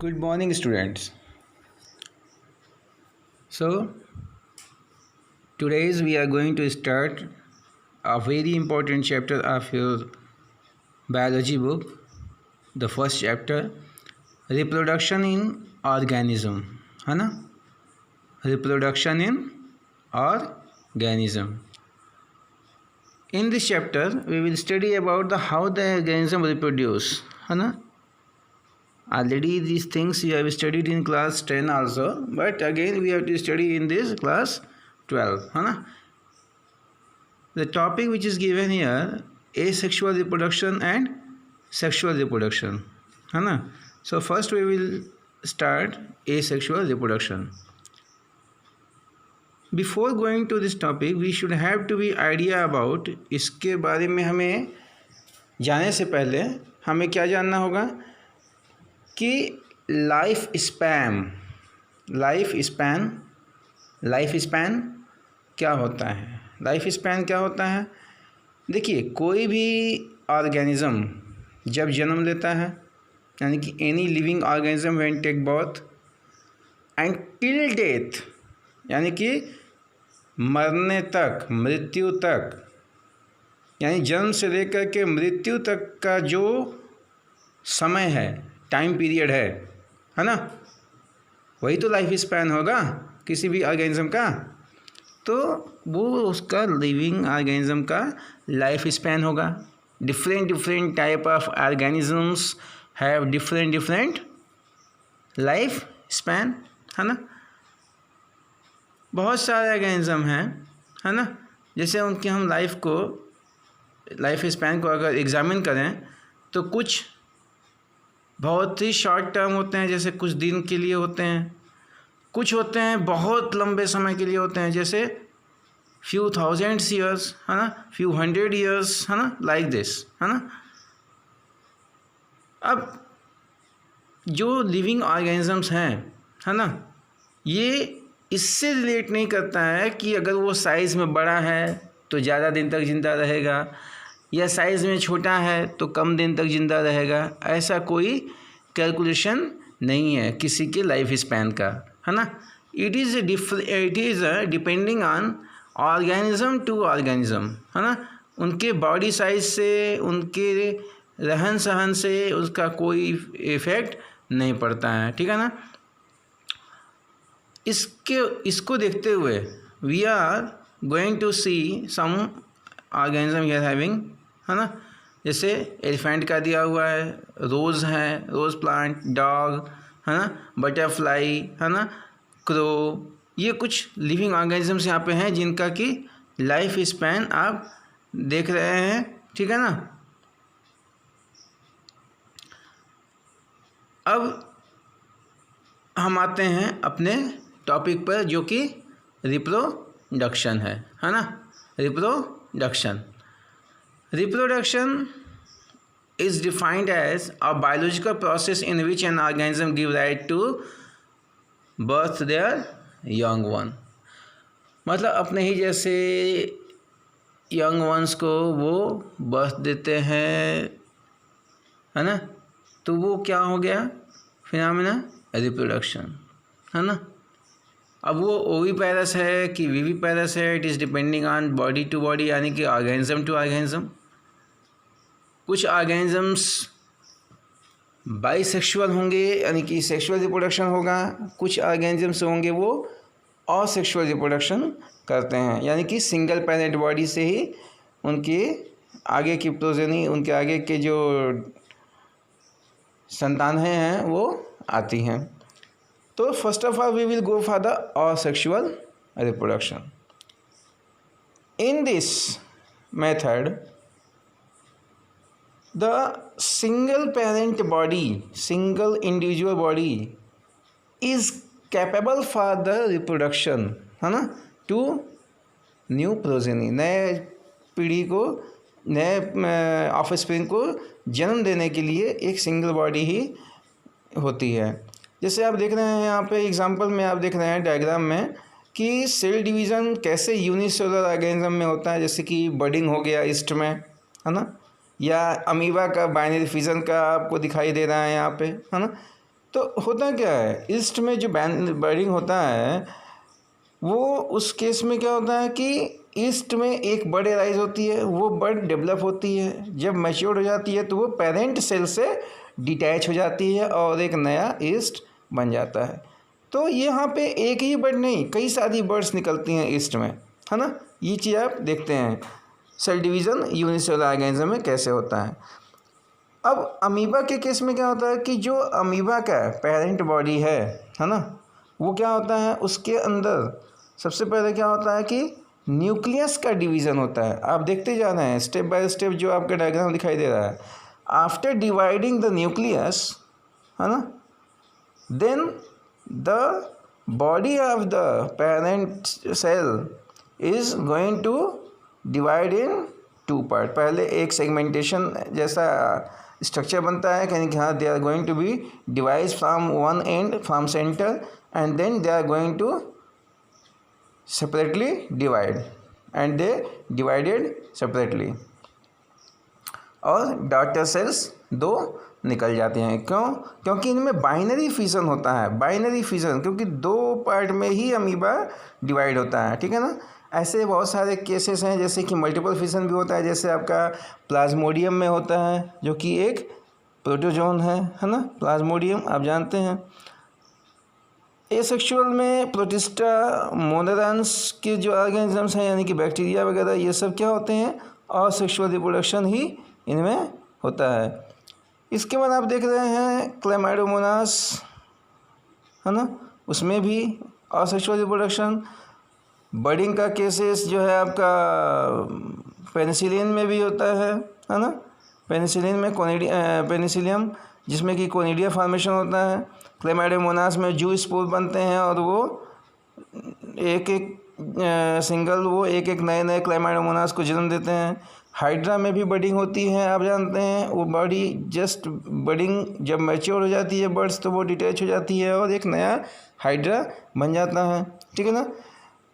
Good morning, students. So, today's we are going to start a very important chapter of your biology book. The first chapter, reproduction in organism, है ना? Reproduction in organism. In this chapter, we will study about how the organism reproduce, है ना? Already these things you have studied in class 10 also, but again we have to study in this class 12, है ना? The topic which is given here, asexual reproduction and sexual reproduction, है ना? So first we will start asexual reproduction. Before going to this topic, we should have to be idea about, इसके बारे में हमें जाने से पहले हमें क्या जानना होगा कि लाइफ स्पैन क्या होता है। लाइफ स्पैन क्या होता है? देखिए, कोई भी ऑर्गेनिज्म जब जन्म लेता है, यानी कि any living organism when take birth and till death, यानी कि मरने तक, मृत्यु तक, यानी जन्म से लेकर के मृत्यु तक का जो समय है, टाइम पीरियड है ना, वही तो लाइफ स्पैन होगा किसी भी ऑर्गेनिज्म का। तो वो उसका लिविंग ऑर्गेनिज्म का लाइफ स्पैन होगा। Different type of organisms have different life span, है ना। बहुत सारे ऑर्गेनिज्म हैं, है ना। जैसे उनकी हम लाइफ स्पैन को अगर एग्जामिन करें तो कुछ बहुत ही शॉर्ट टर्म होते हैं, जैसे कुछ दिन के लिए होते हैं। कुछ होते हैं बहुत लंबे समय के लिए होते हैं, जैसे फ्यू थाउजेंड्स ईयर्स, है ना, फ्यू हंड्रेड ईयर्स, है ना, लाइक दिस, है ना। अब जो लिविंग ऑर्गेनिजम्स हैं, है ना, ये इससे रिलेट नहीं करता है कि अगर वो साइज़ में बड़ा है तो ज़्यादा दिन तक ज़िंदा रहेगा, या साइज़ में छोटा है तो कम दिन तक ज़िंदा रहेगा। ऐसा कोई कैलकुलेशन नहीं है किसी के लाइफ स्पैन का, है ना। It is depending on organism to organism, है ना। उनके बॉडी साइज से, उनके रहन सहन से उसका कोई इफ़ेक्ट नहीं पड़ता है, ठीक है ना। इसको देखते हुए we are going to see some organism here having, है ना। जैसे एलिफेंट का दिया हुआ है, रोज़ है, रोज़ प्लांट, डॉग, है ना, बटरफ्लाई, है ना, क्रो। ये कुछ लिविंग ऑर्गेनिजम्स यहाँ पे हैं जिनका कि लाइफ स्पैन आप देख रहे हैं, ठीक है ना। अब हम आते हैं अपने टॉपिक पर, जो कि रिप्रोडक्शन है ना। Reproduction is defined as a biological process in which an organism gives rise to birth their young one। मतलब अपने ही जैसे यंग वंस को वो बर्थ देते हैं, है ना। तो वो क्या हो गया फिनोमेना? रिप्रोडक्शन, है ना। अब वो ओवीपेरस है कि विविपेरस है, it is depending on body to body, यानी कि ऑर्गेनिज्म टू ऑर्गेनिज्म। कुछ ऑर्गेनिजम्स बाइसेक्सुअल होंगे, यानी कि सेक्सुअल रिप्रोडक्शन होगा। कुछ ऑर्गेनिजम्स होंगे वो असेक्सुअल रिप्रोडक्शन करते हैं, यानी कि सिंगल पेरेंट बॉडी से ही उनके आगे की प्रोजेनी, उनके आगे के जो संतानें हैं वो आती हैं। तो first of all we will go for the asexual reproduction. In this method the single parent body, single individual body is capable for the reproduction, है ना, to new progeny, नए पीढ़ी को, नए ऑफस्प्रिंग को जन्म देने के लिए एक सिंगल बॉडी ही होती है। जैसे आप देख रहे हैं यहाँ पे एग्जांपल में, आप देख रहे हैं डायग्राम में कि सेल डिवीज़न कैसे यूनिसेलुलर ऑर्गेनिज्म में होता है। जैसे कि बडिंग हो गया ईस्ट में, है ना, या अमीबा का बाइनरी फिजन का आपको दिखाई दे रहा है यहाँ पे, है ना। तो होता क्या है, ईस्ट में जो बर्डिंग होता है वो उस केस में क्या होता है कि ईस्ट में एक बर्ड एराइज होती है, वो बर्ड डेवलप होती है, जब मैच्योर हो जाती है तो वो पेरेंट सेल से डिटैच हो जाती है और एक नया ईस्ट बन जाता है। तो यहाँ पे एक ही बर्ड नहीं, कई सारी बर्ड्स निकलती हैं ईस्ट में, है ना। ये चीज़ आप देखते हैं सेल डिवीज़न यूनिसेलुलर ऑर्गेनिज्म में कैसे होता है। अब अमीबा के केस में क्या होता है कि जो अमीबा का पेरेंट बॉडी है ना, वो क्या होता है, उसके अंदर सबसे पहले क्या होता है कि न्यूक्लियस का डिवीज़न होता है। आप देखते जा रहे हैं स्टेप बाय स्टेप जो आपका डायग्राम दिखाई दे रहा है। आफ्टर डिवाइडिंग द न्यूक्लियस, है ना, then the body of the parent cell is going to divide in 2 part. पहले एक सेगमेंटेशन जैसा स्ट्रक्चर बनता है, यानी कि हाँ they are going to be divide from one end from centre and then they are going to separately divide and they divided separately और daughter cells 2 निकल जाते हैं। क्यों? क्योंकि इनमें बाइनरी फिजन होता है, बाइनरी फिजन, क्योंकि 2 पार्ट में ही अमीबा डिवाइड होता है, ठीक है ना। ऐसे बहुत सारे केसेस हैं जैसे कि मल्टीपल फिजन भी होता है, जैसे आपका प्लाज्मोडियम में होता है जो कि एक प्रोटोजोन है ना, प्लाज्मोडियम आप जानते हैं। एसेक्सुअल में प्रोटिस्टा मोनेरांस के जो ऑर्गेनिजम्स हैं यानी कि बैक्टीरिया वगैरह, ये सब क्या होते हैं, और सेक्सुअल रिप्रोडक्शन ही इनमें होता है। इसके बाद आप देख रहे हैं क्लैमाइडोमोनास, है ना, उसमें भी असेक्सुअल रिप्रोडक्शन। बर्डिंग का केसेस जो है आपका पेनिसिलिन में भी होता है ना, पेनिसिलिन में पेनिसिलियम जिसमें कि कोनिडिया फॉर्मेशन होता है। क्लैमाइडोमोनास में जू स्पोर बनते हैं और वो एक एक नए नए क्लैमाइडोमोनास को जन्म देते हैं। हाइड्रा में भी बर्डिंग होती है, आप जानते हैं, वो बॉडी जस्ट बर्डिंग जब मैच्योर हो जाती है बर्ड्स तो वो डिटैच हो जाती है और एक नया हाइड्रा बन जाता है, ठीक है ना।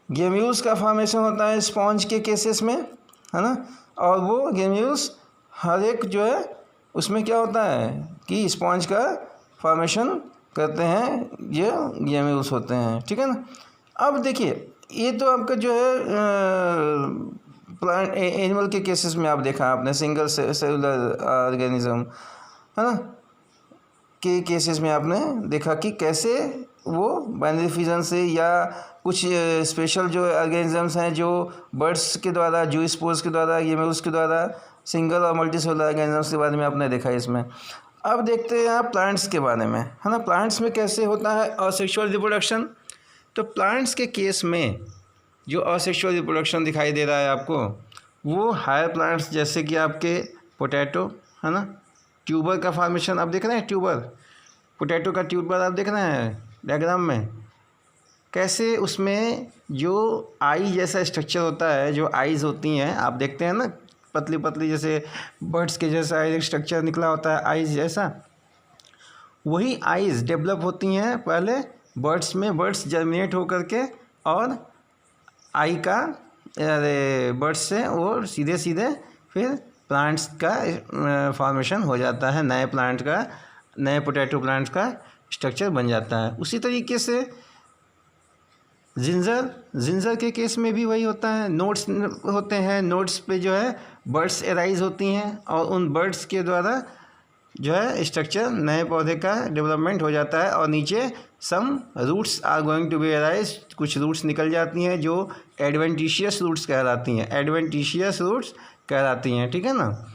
गेम्यूल्स का फॉर्मेशन होता है स्पॉन्ज के केसेस में, है ना, और वो गेम्यूल्स हर एक जो है उसमें क्या होता है कि स्पॉन्ज का फॉर्मेशन करते हैं, ये गेम्यूल्स होते हैं, ठीक है ना। अब देखिए ये तो आपका जो है प्लांट एनिमल के केसेस में आप देखा आपने सिंगल सेलुलर ऑर्गेनिज्म, है ना, के केसेस में आपने देखा कि कैसे वो बाइनरी फिजन से या कुछ स्पेशल जो ऑर्गेनिजम्स हैं जो बर्ड्स के द्वारा, जू स्पोर्स के द्वारा, गेम्यूल्स के द्वारा सिंगल और मल्टी सेलुलर ऑर्गेनिजम्स के बारे में आपने देखा इसमें। अब देखते हैं आप प्लांट्स के बारे में, है ना, प्लांट्स में कैसे होता है असेक्सुअल रिप्रोडक्शन। तो प्लांट्स के केस में जो असेक्सुअल रिप्रोडक्शन दिखाई दे रहा है आपको, वो हायर प्लांट्स जैसे कि आपके पोटैटो, है ना, ट्यूबर का फॉर्मेशन आप देख रहे हैं, ट्यूबर, पोटैटो का ट्यूबर आप देख रहे हैं डायग्राम में, कैसे उसमें जो आई जैसा स्ट्रक्चर होता है, जो आईज़ होती हैं आप देखते हैं ना, पतली पतली जैसे बर्ड्स के जैसा एक स्ट्रक्चर निकला होता है आईज जैसा, वही आईज डेवलप होती हैं पहले बर्ड्स में, बर्ड्स जर्मिनेट होकर के और आई का बर्ड्स से वो सीधे सीधे फिर प्लांट्स का फॉर्मेशन हो जाता है, नए प्लांट का, नए पोटैटो प्लांट्स का स्ट्रक्चर बन जाता है। उसी तरीके से जिंजर के केस में भी वही होता है, नोड्स होते हैं, नोड्स पे जो है बर्ड्स एराइज होती हैं और उन बर्ड्स के द्वारा जो है स्ट्रक्चर नए पौधे का डेवलपमेंट हो जाता है और नीचे some roots are going to be arise, कुछ रूट्स निकल जाती हैं जो एडवेंटिशियस रूट्स कहलाती हैं, एडवेंटिशियस रूट्स कहलाती हैं, ठीक है ना।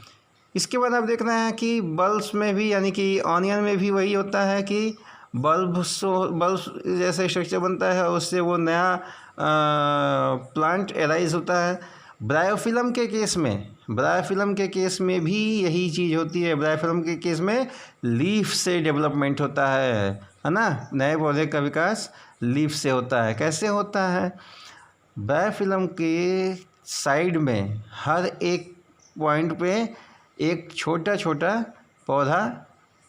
इसके बाद आप देख रहे हैं कि बल्ब्स में भी यानी कि ऑनियन में भी वही होता है कि बल्ब जैसा स्ट्रक्चर बनता है, उससे वो नया प्लांट एराइज होता है। ब्रायोफिलम के केस में भी यही चीज़ होती है। ब्रायोफिलम के केस में लीफ से डेवलपमेंट होता है ना, नए पौधे का विकास लीफ से होता है। कैसे होता है? ब्रायोफिलम के साइड में हर एक पॉइंट पे एक छोटा छोटा पौधा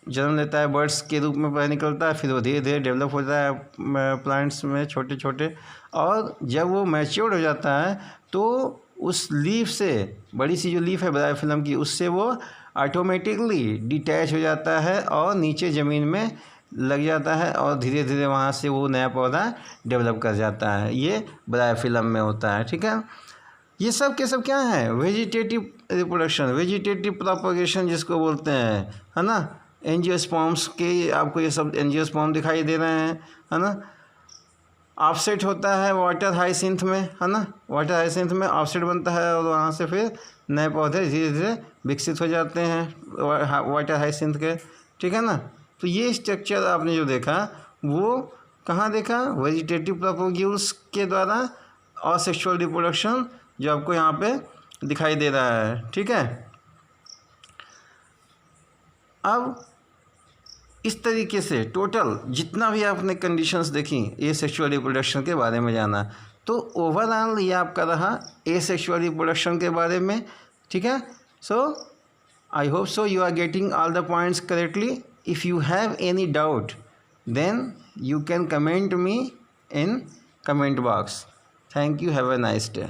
जन्म लेता है, बर्ड्स के रूप में पहले निकलता है, फिर वो धीरे धीरे डेवलप होता है प्लांट्स में छोटे छोटे, और जब वो मैच्योर हो जाता है तो उस लीफ से, बड़ी सी जो लीफ है ब्रायोफिलम की, उससे वो ऑटोमेटिकली डिटैच हो जाता है और नीचे ज़मीन में लग जाता है और धीरे धीरे वहाँ से वो नया पौधा डेवलप कर जाता है। ये ब्रायोफिलम में होता है, ठीक है। ये सब के सब क्या है, वेजिटेटिव रिप्रोडक्शन, वेजिटेटिव प्रोपगेशन जिसको बोलते हैं, है ना। एंजियोस्पर्म्स के आपको ये सब एंजियोस्पर्म दिखाई दे रहे हैं, है ना। ऑफसेट होता है वाटर हाइसिंथ में, है ना। वाटर हाइसिंथ में ऑफसेट बनता है और वहाँ से फिर नए पौधे धीरे धीरे विकसित हो जाते हैं वाटर हाइसिंथ के, ठीक है ना। तो ये स्ट्रक्चर आपने जो देखा वो कहाँ देखा, वेजिटेटिव प्रोपोग्यूल्स के द्वारा असेक्सुअल रिप्रोडक्शन जो आपको यहाँ पे दिखाई दे रहा है, ठीक है। अब इस तरीके से टोटल जितना भी आपने कंडीशंस देखी एसेक्सुअल रिप्रोडक्शन के बारे में जाना, तो ओवरऑल ये आपका रहा एसेक्सुअल रिप्रोडक्शन के बारे में, ठीक है। So I hope so you are getting all the points correctly. If you have any doubt, then you can comment me in comment box. Thank you. Have a nice day.